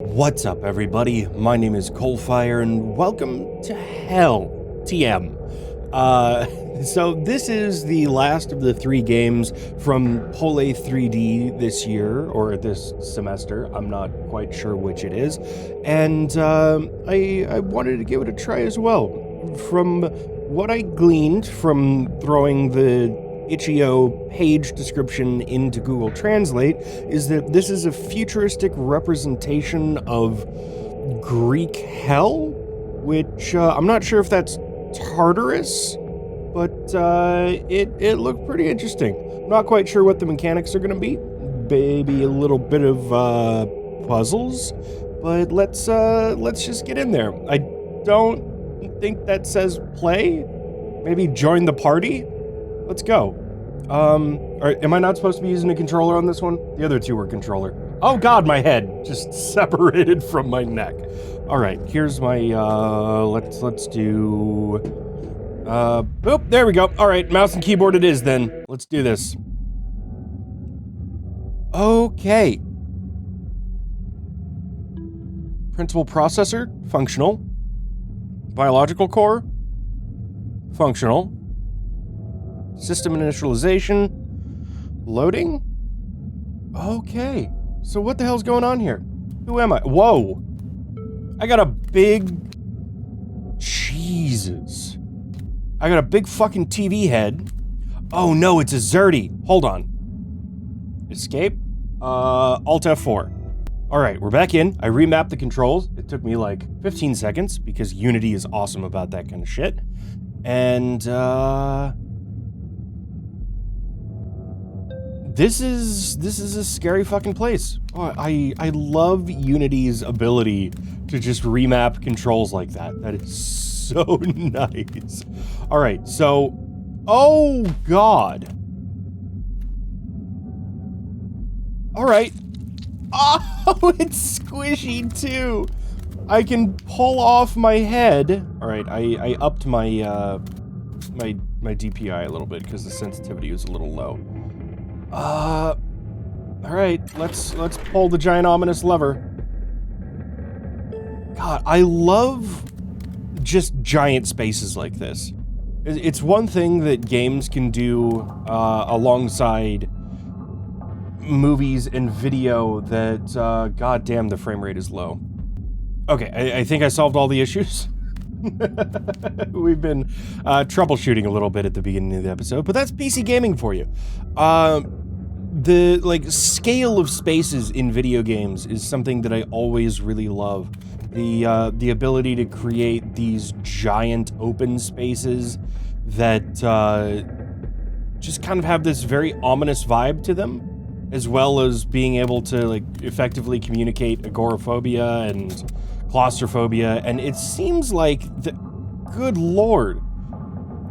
What's up, everybody? My name is CoalFire, and welcome to H.E.L.L. TM. So this is the last of the 3 games from H.E.L.L 3D this year, or this semester. I'm not quite sure which it is. And I wanted to give it a try as well. From what I gleaned from throwing the H.E.L.L page description into Google Translate is that this is a futuristic representation of Greek hell, which I'm not sure if that's Tartarus, but it looked pretty interesting. I'm not quite sure what the mechanics are going to be. Maybe a little bit of puzzles, but let's just get in there. I don't think that says play. Maybe join the party. Let's go. Am I not supposed to be using a controller on this one? The other 2 were controller. Oh god, my head just separated from my neck. Alright, here's my, let's do... Oop, there we go. Alright, mouse and keyboard it is then. Let's do this. Okay. Principal processor, functional. Biological core, functional. System initialization. Loading? Okay. So what the hell's going on here? Who am I? Whoa. I got a big... Jesus. I got a big fucking TV head. Oh no, it's a Zerty. Hold on. Escape. Alt F4. Alright, we're back in. I remapped the controls. It took me like 15 seconds because Unity is awesome about that kind of shit. And, This is a scary fucking place. Oh, I love Unity's ability to just remap controls like that. That is so nice. All right, so, oh god. All right. Oh, it's squishy too. I can pull off my head. All right, I upped my my DPI a little bit because the sensitivity was a little low. Alright, let's pull the giant ominous lever. God, I love just giant spaces like this. It's one thing that games can do, alongside movies and video that, goddamn, the frame rate is low. Okay, I think I solved all the issues. We've been troubleshooting a little bit at the beginning of the episode, but that's PC gaming for you. The scale of spaces in video games is something that I always really love. The ability to create these giant open spaces that just kind of have this very ominous vibe to them, as well as being able to effectively communicate agoraphobia and claustrophobia, and it seems like good lord.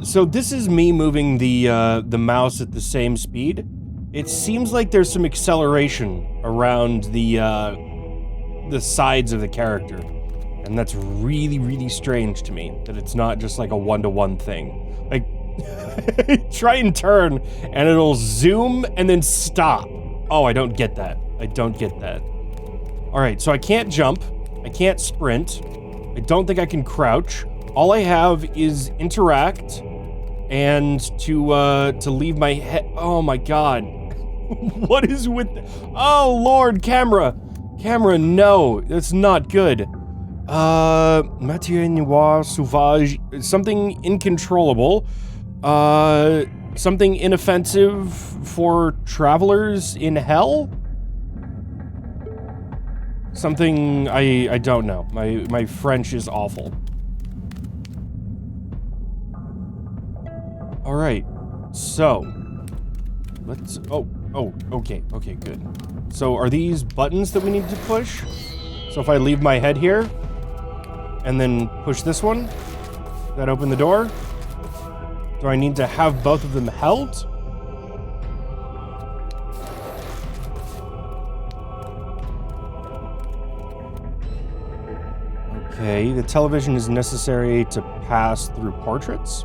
So this is me moving the mouse at the same speed. It seems like there's some acceleration around the sides of the character, and that's really, really strange to me, that it's not just like a one-to-one thing. Like, try and turn, and it'll zoom and then stop. Oh, I don't get that. I don't get that. Alright, so I can't jump. I can't sprint. I don't think I can crouch. All I have is interact and to leave my head. Oh my god. What is with oh lord, camera. Camera, no. That's not good. Matière noire sauvage. Something incontrollable. Something inoffensive for travelers in hell? Something I don't know. My French is awful. All right, so let's. Oh, okay, good. So are these buttons that we need to push? So if I leave my head here and then push this one, that open the door? Do I need to have both of them held? Okay, the television is necessary to pass through portraits.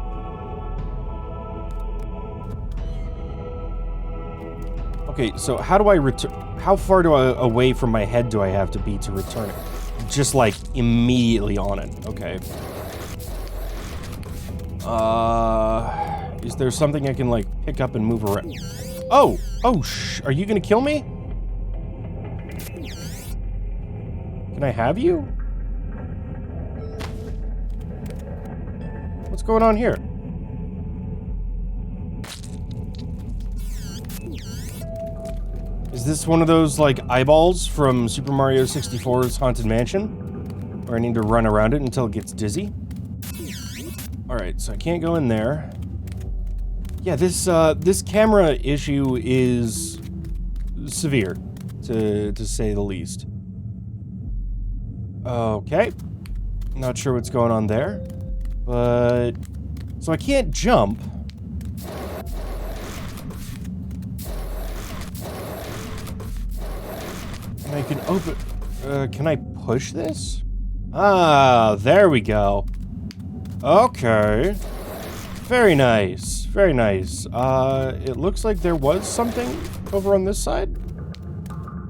Okay, so how do I return? How far away from my head do I have to be to return it? Just, like, immediately on it. Okay. Is there something I can, like, pick up and move around? Oh! Oh, are you gonna kill me? Can I have you? What's going on here? Is this one of those, like, eyeballs from Super Mario 64's Haunted Mansion? Or I need to run around it until it gets dizzy? Alright, so I can't go in there. Yeah, this camera issue is severe, to say the least. Okay. Not sure what's going on there. But... So I can't jump. And I can open... can I push this? Ah, there we go. Okay. Very nice. Very nice. It looks like there was something over on this side.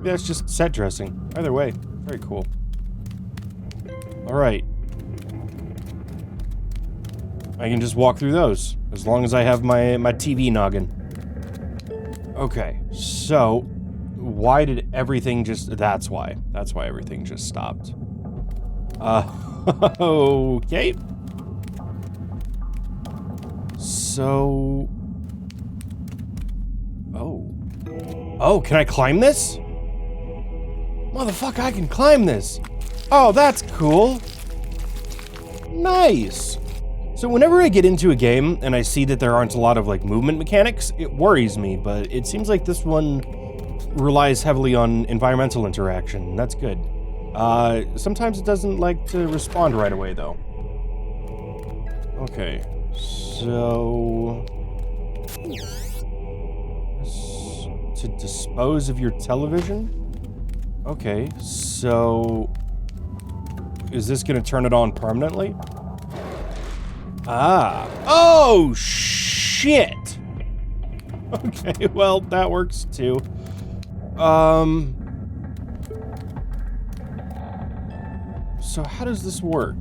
Yeah, it's just set dressing. Either way, very cool. Alright. I can just walk through those, as long as I have my TV noggin. Okay, so, why did everything just... That's why. That's why everything just stopped. Okay. So... Oh. Oh, can I climb this? Motherfucker, I can climb this! Oh, that's cool! Nice! So whenever I get into a game and I see that there aren't a lot of, like, movement mechanics, it worries me, but it seems like this one relies heavily on environmental interaction. That's good. Sometimes it doesn't like to respond right away, though. Okay, so... To dispose of your television? Okay, so... Is this gonna turn it on permanently? Ah. Oh, shit! Okay, well, that works too. So how does this work?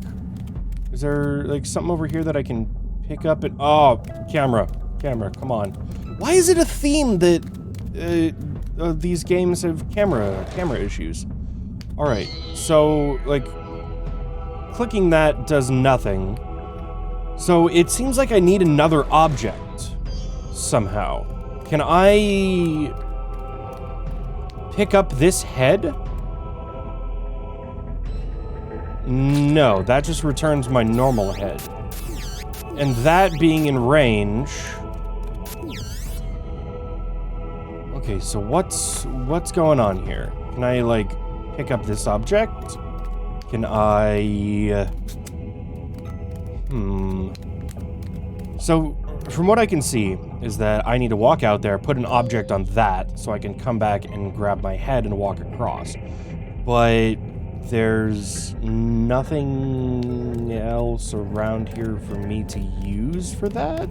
Is there, like, something over here that I can pick up and... Oh, camera, come on. Why is it a theme that, these games have camera issues? Alright, so, like, clicking that does nothing. So it seems like I need another object, somehow. Can I pick up this head? No, that just returns my normal head. And that being in range... Okay, so what's going on here? Can I, like, pick up this object? Can I... So, from what I can see, is that I need to walk out there, put an object on that, so I can come back and grab my head and walk across. But there's nothing else around here for me to use for that?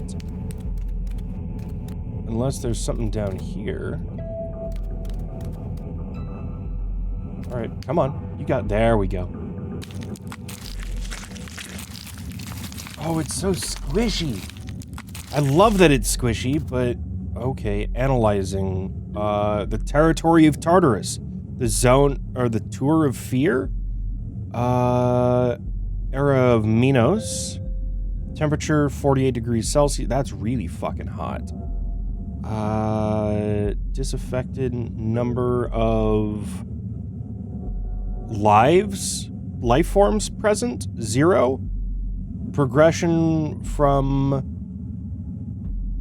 Unless there's something down here. Alright, come on. You got... There we go. Oh, it's so squishy. I love that it's squishy, but... Okay, analyzing. The territory of Tartarus. The zone... Or the Tour of Fear? Era of Minos. Temperature, 48 degrees Celsius. That's really fucking hot. Disaffected number of... Life forms present? 0. Progression from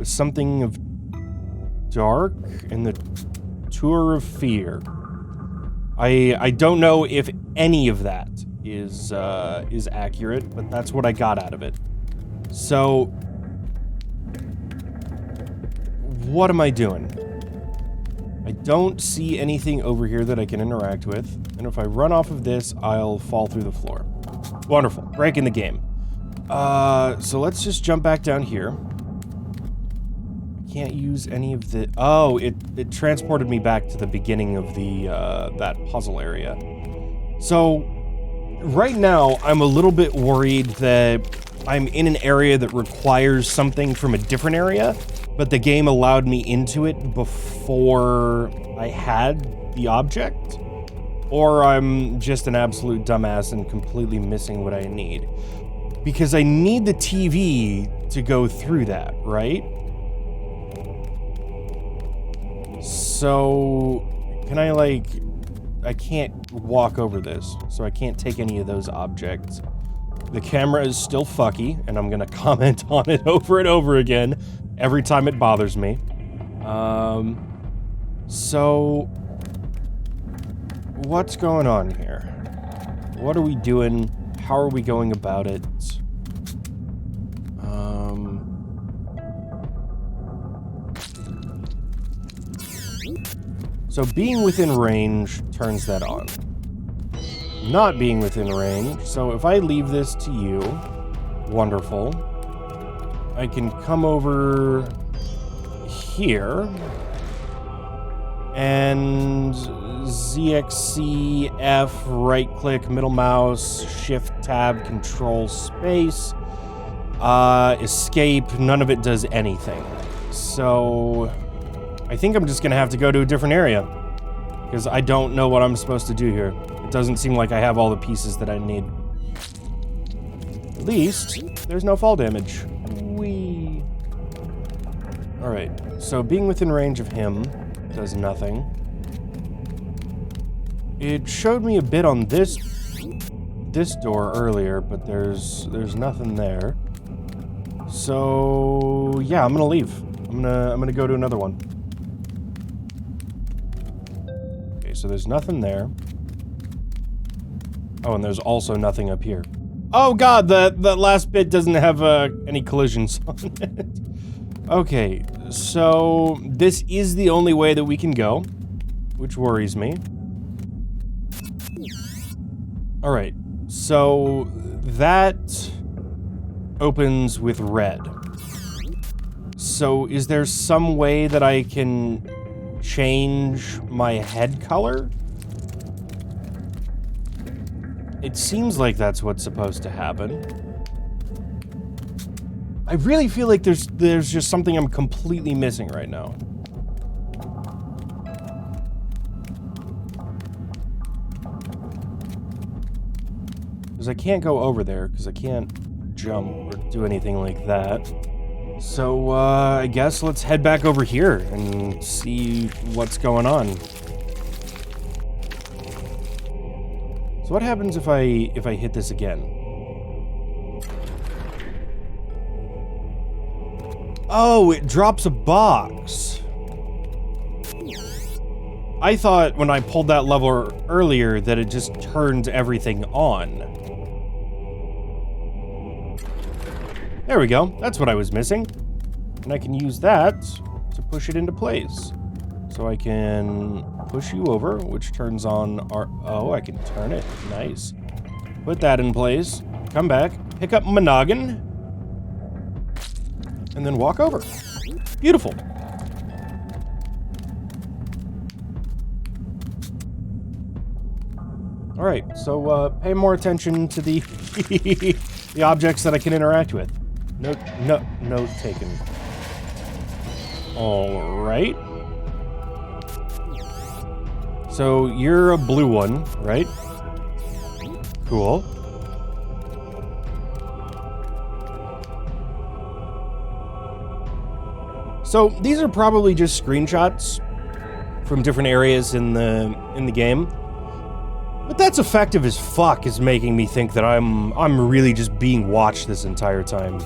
something of dark in the Tour of Fear. I don't know if any of that is accurate, but that's what I got out of it. So, what am I doing? I don't see anything over here that I can interact with, and if I run off of this, I'll fall through the floor. Wonderful. Breaking the game. So let's just jump back down here. Can't use any of the... Oh, it transported me back to the beginning of the, that puzzle area. So, right now, I'm a little bit worried that I'm in an area that requires something from a different area, but the game allowed me into it before I had the object. Or I'm just an absolute dumbass and completely missing what I need. Because I need the TV to go through that, right? So, can I, like... I can't walk over this, so I can't take any of those objects. The camera is still fucky, and I'm gonna comment on it over and over again every time it bothers me. So... What's going on here? What are we doing? How are we going about it? So being within range turns that on. Not being within range, so if I leave this to you, wonderful. I can come over here and ZXC, F, right click, middle mouse, shift tab, control space, escape, none of it does anything. So I think I'm just gonna have to go to a different area because I don't know what I'm supposed to do here. It doesn't seem like I have all the pieces that I need. At least there's no fall damage. Whee! Alright, so being within range of him does nothing. It showed me a bit on this door earlier, but there's nothing there. So yeah, I'm gonna leave. I'm gonna go to another one. Okay, so there's nothing there. Oh, and there's also nothing up here. Oh god, that last bit doesn't have any collisions on it. Okay, so this is the only way that we can go, which worries me. Alright, so that opens with red. So is there some way that I can change my head color? It seems like that's what's supposed to happen. I really feel like there's just something I'm completely missing right now. Because I can't go over there, because I can't jump or do anything like that. So, I guess let's head back over here and see what's going on. So what happens if I hit this again? Oh, it drops a box. I thought when I pulled that lever earlier that it just turned everything on. There we go. That's what I was missing. And I can use that to push it into place. So I can push you over, which turns on our... Oh, I can turn it. Nice. Put that in place. Come back. Pick up my noggin. And then walk over. Beautiful. Alright, so pay more attention to the the objects that I can interact with. Note taken. Alright. So you're a blue one, right? Cool. So these are probably just screenshots from different areas in the game. But that's effective as fuck, is making me think that I'm really just being watched this entire time.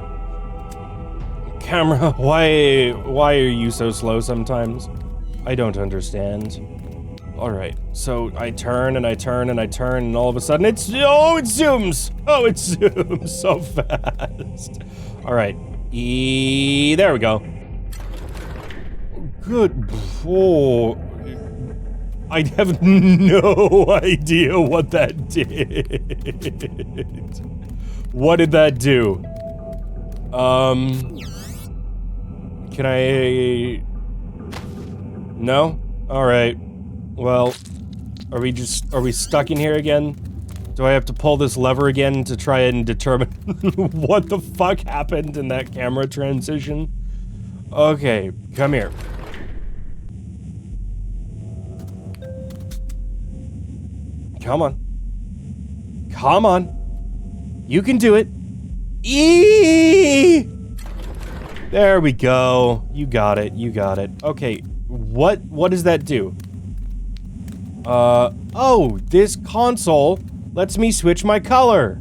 Camera, why are you so slow sometimes? I don't understand. Alright, so I turn and I turn and I turn and all of a sudden it zooms! Oh, it zooms so fast. Alright, there we go. Good. Oh, I have no idea what that did. What did that do? Can I... No? Alright. Well, are we stuck in here again? Do I have to pull this lever again to try and determine what the fuck happened in that camera transition? Okay, come here. Come on. Come on. You can do it. Eee! There we go. You got it. You got it. Okay, what does that do? Oh, this console lets me switch my color.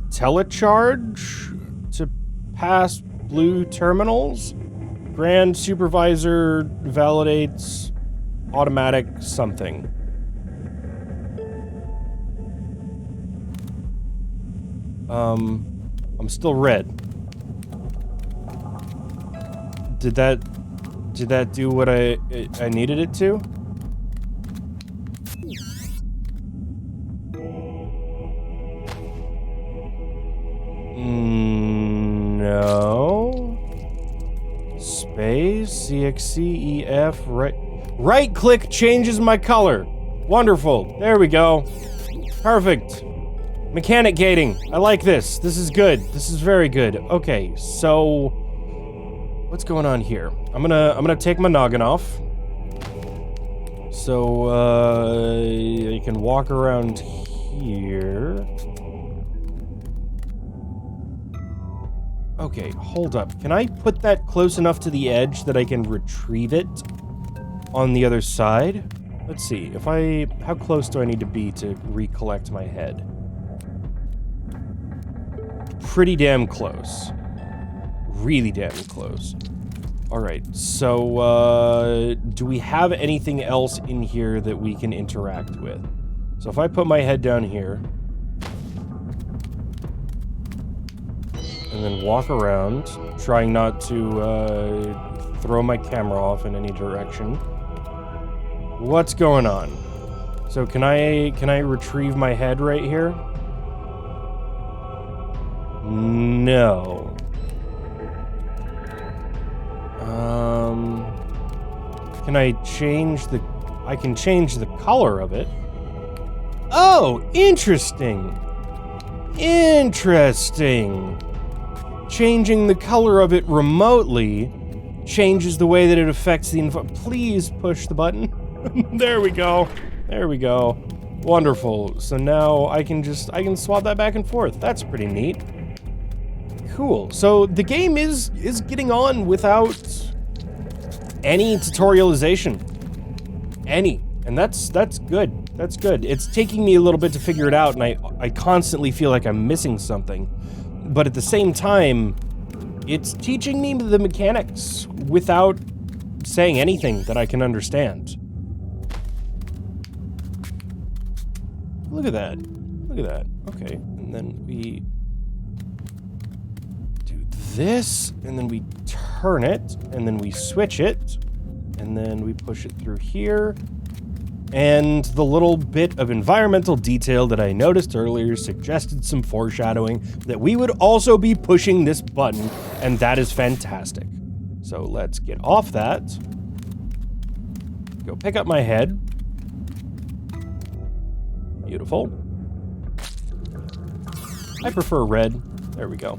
Telecharge to pass blue terminals. Grand supervisor validates automatic something. I'm still red. Did that do what I needed it to? No. Space, CXCEF, right click changes my color. Wonderful. There we go. Perfect. Mechanic gating. I like this. This is good. This is very good. Okay, so what's going on here? I'm gonna take my noggin off. So I can walk around here. Okay, hold up. Can I put that close enough to the edge that I can retrieve it on the other side? Let's see. How close do I need to be to recollect my head? Pretty damn close. Really damn close. Alright, so, do we have anything else in here that we can interact with? So if I put my head down here, and then walk around, trying not to, throw my camera off in any direction. What's going on? So can I retrieve my head right here? No. Can I change the... I can change the color of it. Oh, interesting. Interesting. Changing the color of it remotely changes the way that it affects the info. Please push the button. There we go. There we go. Wonderful. So now I can swap that back and forth. That's pretty neat. Cool. So the game is getting on without any tutorialization. And that's good. That's good. It's taking me a little bit to figure it out, and I constantly feel like I'm missing something. But at the same time, it's teaching me the mechanics without saying anything that I can understand. Look at that. Look at that. Okay. And then we do this, and then we turn it, and then we switch it, and then we push it through here. And the little bit of environmental detail that I noticed earlier suggested some foreshadowing that we would also be pushing this button, and that is fantastic. So let's get off that. Go pick up my head. Beautiful. I prefer red. There we go.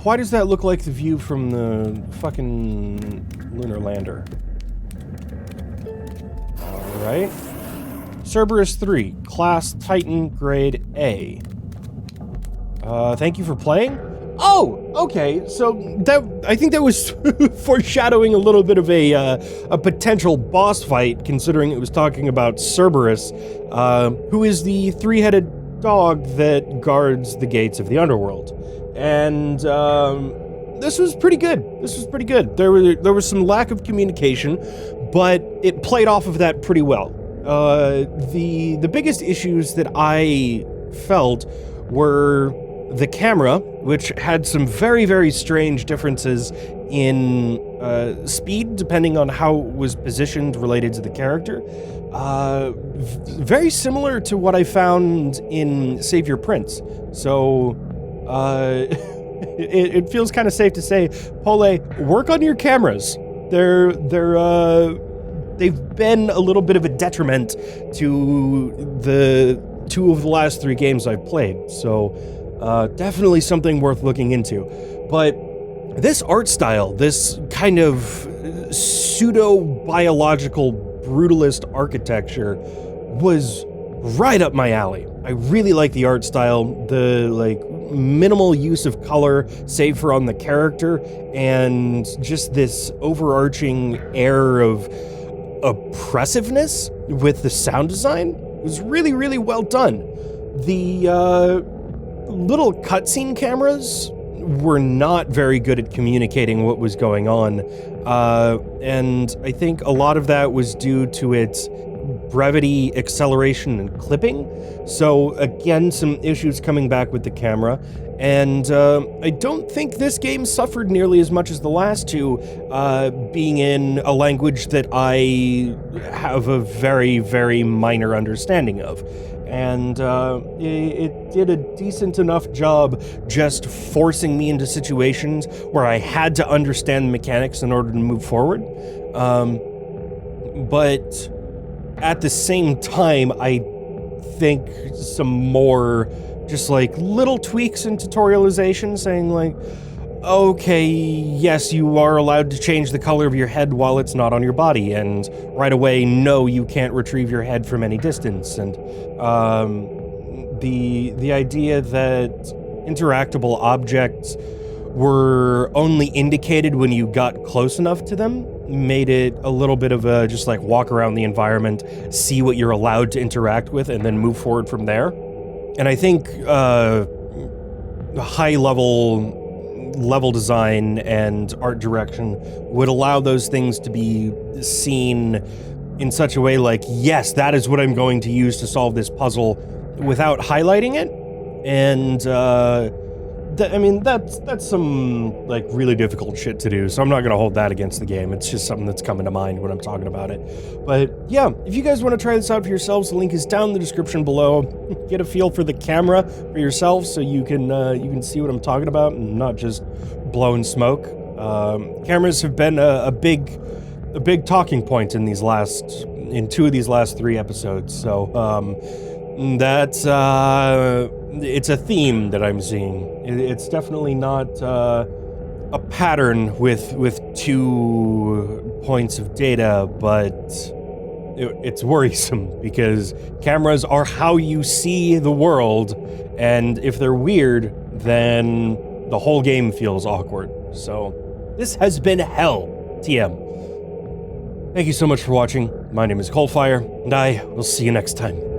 Why does that look like the view from the fucking lunar lander? Alright. Cerberus 3, Class Titan, Grade A. Thank you for playing? Oh, okay, so I think that was foreshadowing a little bit of a potential boss fight, considering it was talking about Cerberus, who is the three-headed dog that guards the gates of the underworld. And, this was pretty good. This was pretty good. There was some lack of communication, but it played off of that pretty well. The biggest issues that I felt were the camera, which had some very, very strange differences in speed, depending on how it was positioned related to the character. Very similar to what I found in Save Your Prince. So, it feels kind of safe to say, Pole, work on your cameras. They've been a little bit of a detriment to the 2 of the last 3 games I've played. So, definitely something worth looking into. But this art style, this kind of pseudo-biological brutalist architecture was right up my alley. I really like the art style, the minimal use of color, save for on the character, and just this overarching air of oppressiveness with the sound design. It was really, really well done. The little cutscene cameras were not very good at communicating what was going on, and I think a lot of that was due to its brevity, acceleration, and clipping. So again, some issues coming back with the camera, and I don't think this game suffered nearly as much as the last 2, being in a language that I have a very, very minor understanding of. And it did a decent enough job just forcing me into situations where I had to understand the mechanics in order to move forward. But at the same time, I think some more just little tweaks in tutorialization, saying okay, yes, you are allowed to change the color of your head while it's not on your body, and right away, no, you can't retrieve your head from any distance, and the idea that interactable objects were only indicated when you got close enough to them made it a little bit of a just walk around the environment, see what you're allowed to interact with, and then move forward from there. And I think high level design and art direction would allow those things to be seen in such a way yes, that is what I'm going to use to solve this puzzle, without highlighting it. And that's some really difficult shit to do, so I'm not gonna hold that against the game. It's just something that's coming to mind when I'm talking about it. But yeah, if you guys want to try this out for yourselves, the link is down in the description below. Get a feel for the camera for yourself, so you can see what I'm talking about and not just blowing smoke. Cameras have been a big talking point in 2 of these last 3 episodes. So that's it's a theme that I'm seeing. It's definitely not a pattern with 2 points of data, but it's worrisome because cameras are how you see the world, and if they're weird, then the whole game feels awkward. So this has been H.E.L.L. TM. Thank you so much for watching. My name is CoalFire, and I will see you next time.